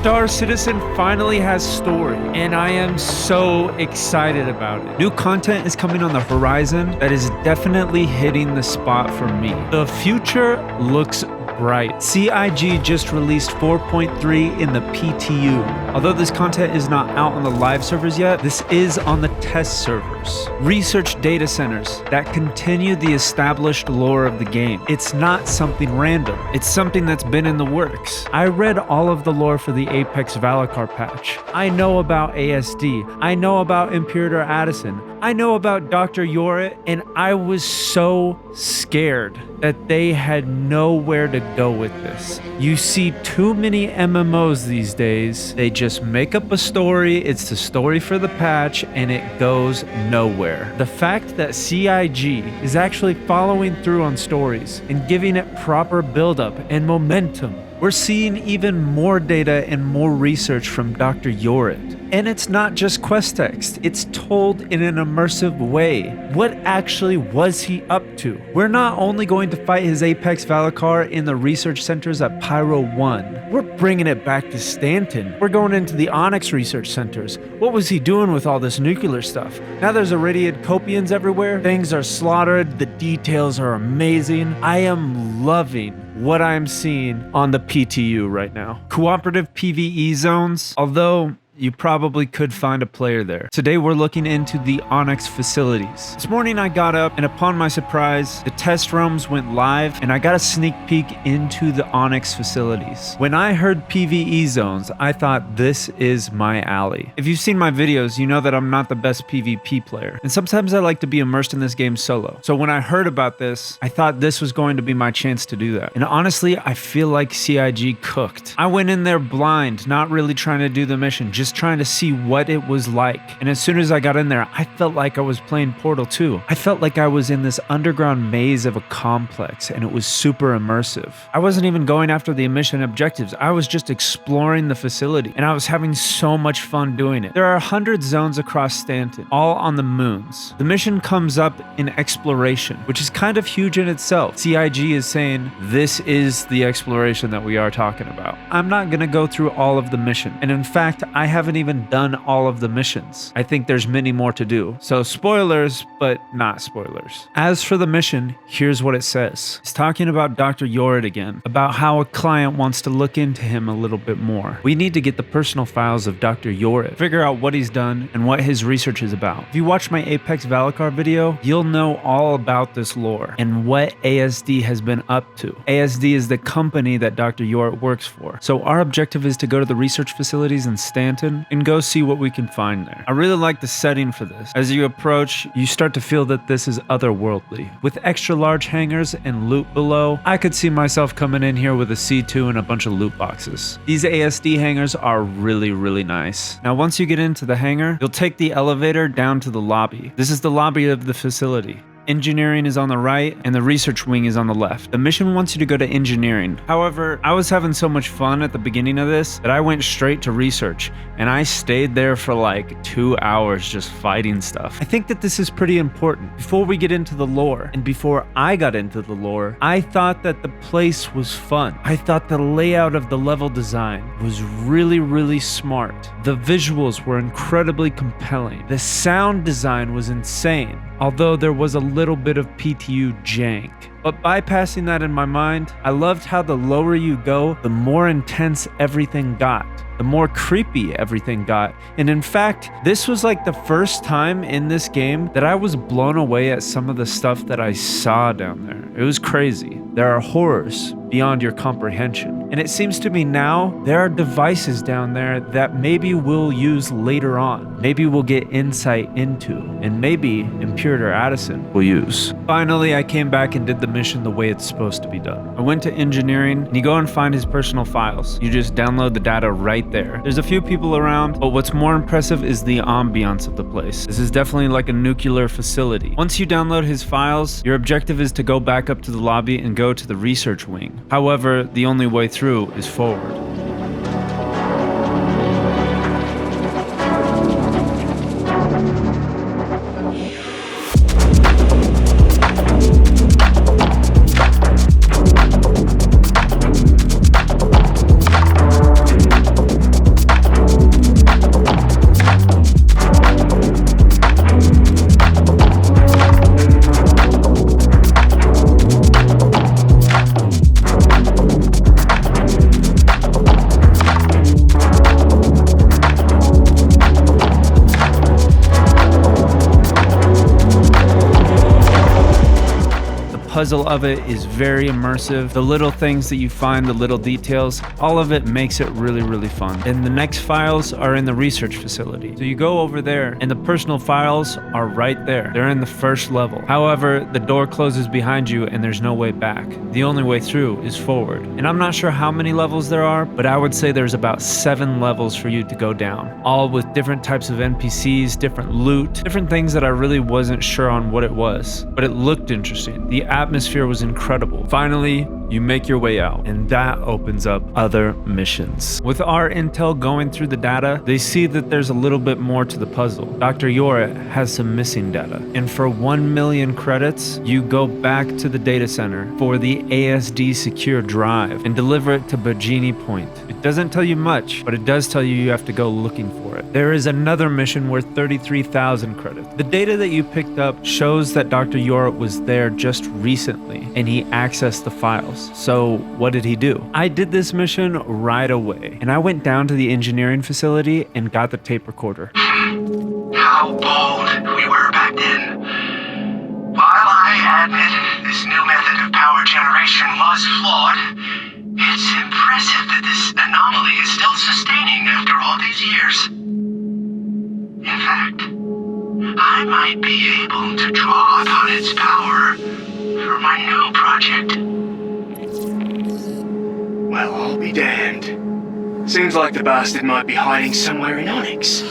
Star Citizen finally has story, and I am so excited about it. New content is coming on the horizon that is definitely hitting the spot for me. The future looks bright. CIG just released 4.3 in the PTU. Although this content is not out on the live servers yet, this is on the test servers. Research data centers that continue the established lore of the game. It's not something random. It's something that's been in the works. I read all of the lore for the Apex Valakar patch. I know about ASD. I know about Imperator Addison. I know about Dr. Yorit, and I was so scared that they had nowhere to go with this. You see too many MMOs these days. They just make up a story, it's the story for the patch, and it goes nowhere. The fact that CIG is actually following through on stories and giving it proper build-up and momentum. We're seeing even more data and more research from Dr. Yorit. And it's not just quest text, it's told in an immersive way. What actually was he up to? We're not only going to fight his Apex Valakar in the research centers at Pyro 1, we're bringing it back to Stanton. We're going into the Onyx research centers. What was he doing with all this nuclear stuff? Now there's irradiated Copians everywhere, things are slaughtered, the details are amazing. I am loving what I'm seeing on the PTU right now. Cooperative PvE zones, although you probably could find a player there. Today we're looking into the Onyx facilities. This morning I got up and upon my surprise, the test rooms went live and I got a sneak peek into the Onyx facilities. When I heard PvE zones, I thought this is my alley. If you've seen my videos, you know that I'm not the best PvP player. And sometimes I like to be immersed in this game solo. So when I heard about this, I thought this was going to be my chance to do that. And honestly, I feel like CIG cooked. I went in there blind, not really trying to do the mission, just trying to see what it was like. And as soon as I got in there, I felt like I was playing Portal 2. I felt like I was in this underground maze of a complex and it was super immersive. I wasn't even going after the mission objectives. I was just exploring the facility and I was having so much fun doing it. There are 100 zones across Stanton, all on the moons. The mission comes up in exploration, which is kind of huge in itself. CIG is saying this is the exploration that we are talking about. I'm not going to go through all of the mission. And in fact, I haven't even done all of the missions. I think there's many more to do. So spoilers, but not spoilers. As for the mission, here's what it says. It's talking about Dr. Yorit again, about how a client wants to look into him a little bit more. We need to get the personal files of Dr. Yorit, figure out what he's done and what his research is about. If you watch my Apex Valakar video, you'll know all about this lore and what ASD has been up to. ASD is the company that Dr. Yorit works for. So our objective is to go to the research facilities in Stanton and go see what we can find there. I really like the setting for this. As you approach, you start to feel that this is otherworldly. With extra large hangars and loot below, I could see myself coming in here with a C2 and a bunch of loot boxes. These ASD hangars are really, really nice. Now, once you get into the hangar, you'll take the elevator down to the lobby. This is the lobby of the facility. Engineering is on the right and the research wing is on the left. The mission wants you to go to engineering. However, I was having so much fun at the beginning of this that I went straight to research and I stayed there for like 2 hours just fighting stuff. I think that this is pretty important. Before we get into the lore and before I got into the lore, I thought that the place was fun. I thought the layout of the level design was really, really smart. The visuals were incredibly compelling. The sound design was insane, although there was a little bit of PTU jank. But bypassing that in my mind, I loved how the lower you go, the more intense everything got. The more creepy everything got. And in fact, this was like the first time in this game that I was blown away at some of the stuff that I saw down there. It was crazy. There are horrors beyond your comprehension. And it seems to me now there are devices down there that maybe we'll use later on. Maybe we'll get insight into, and maybe Imperator Addison will use. Finally, I came back and did the mission the way it's supposed to be done. I went to engineering, and you go and find his personal files. You just download the data right there. There's a few people around, but what's more impressive is the ambiance of the place. This is definitely like a nuclear facility. Once you download his files, your objective is to go back up to the lobby and go to the research wing. However, the only way through is forward. puzzle of it is very immersive. The little things that you find, the little details, all of it makes it really, really fun. And the next files are in the research facility. So you go over there and the personal files are right there. They're in the first level. However, the door closes behind you and there's no way back. The only way through is forward. And I'm not sure how many levels there are, but I would say there's about 7 levels for you to go down, all with different types of NPCs, different loot, different things that I really wasn't sure on what it was, but it looked interesting. The atmosphere was incredible. Finally, you make your way out, and that opens up other missions. With our intel going through the data, they see that there's a little bit more to the puzzle. Dr. Yorit has some missing data, and for 1 million credits, you go back to the data center for the ASD secure drive and deliver it to Bajini Point. It doesn't tell you much, but it does tell you have to go looking for it. There is another mission worth 33,000 credits. The data that you picked up shows that Dr. Yorit was there just recently, and he accessed the files. So what did he do? I did this mission right away, and I went down to the engineering facility and got the tape recorder. How bold we were back then. While I admit this new method of power generation was flawed, it's impressive that this anomaly is still sustaining after all these years. In fact, I might be able to draw upon its power for my new project. Well, I'll be damned. Seems like the bastard might be hiding somewhere in Onyx.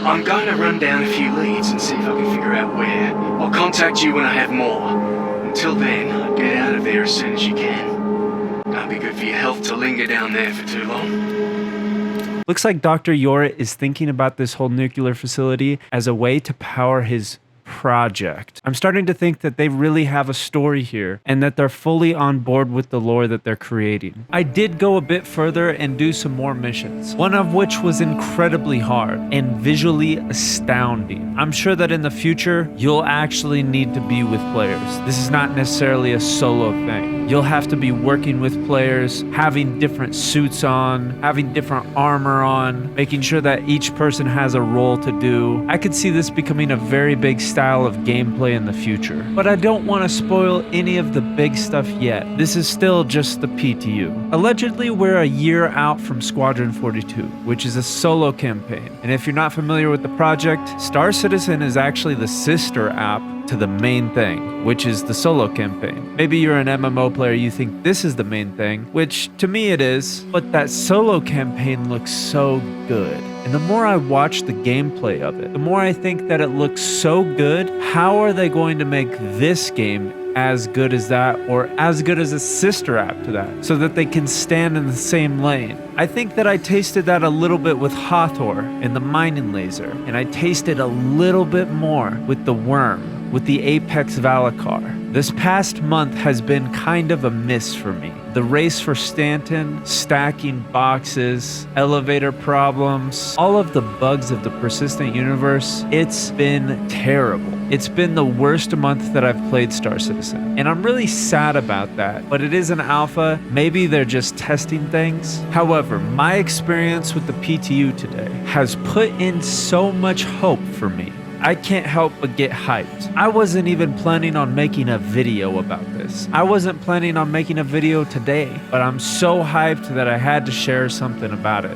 I'm going to run down a few leads and see if I can figure out where. I'll contact you when I have more. Until then, get out of there as soon as you can. Can't be good for your health to linger down there for too long. Looks like Dr. Yorit is thinking about this whole nuclear facility as a way to power his project. I'm starting to think that they really have a story here and that they're fully on board with the lore that they're creating. I did go a bit further and do some more missions, one of which was incredibly hard and visually astounding. I'm sure that in the future, you'll actually need to be with players. This is not necessarily a solo thing. You'll have to be working with players, having different suits on, having different armor on, making sure that each person has a role to do. I could see this becoming a very big style of gameplay in the future, but I don't want to spoil any of the big stuff yet. This is still just the PTU. Allegedly, we're a year out from Squadron 42, which is a solo campaign. And if you're not familiar with the project, Star Citizen is actually the sister app to the main thing, which is the solo campaign. Maybe you're an MMO player, you think this is the main thing, which to me it is, but that solo campaign looks so good. And the more I watch the gameplay of it, the more I think that it looks so good. How are they going to make this game as good as that, or as good as a sister app to that, so that they can stand in the same lane? I think that I tasted that a little bit with Hathor and the mining laser, and I tasted a little bit more with the worm, with the Apex Valakar. This past month has been kind of a miss for me. The race for Stanton, stacking boxes, elevator problems, all of the bugs of the persistent universe, it's been terrible. It's been the worst month that I've played Star Citizen, and I'm really sad about that, but it is an alpha. Maybe they're just testing things. However, my experience with the PTU today has put in so much hope for me. I can't help but get hyped. I wasn't even planning on making a video about this. I wasn't planning on making a video today, but I'm so hyped that I had to share something about it.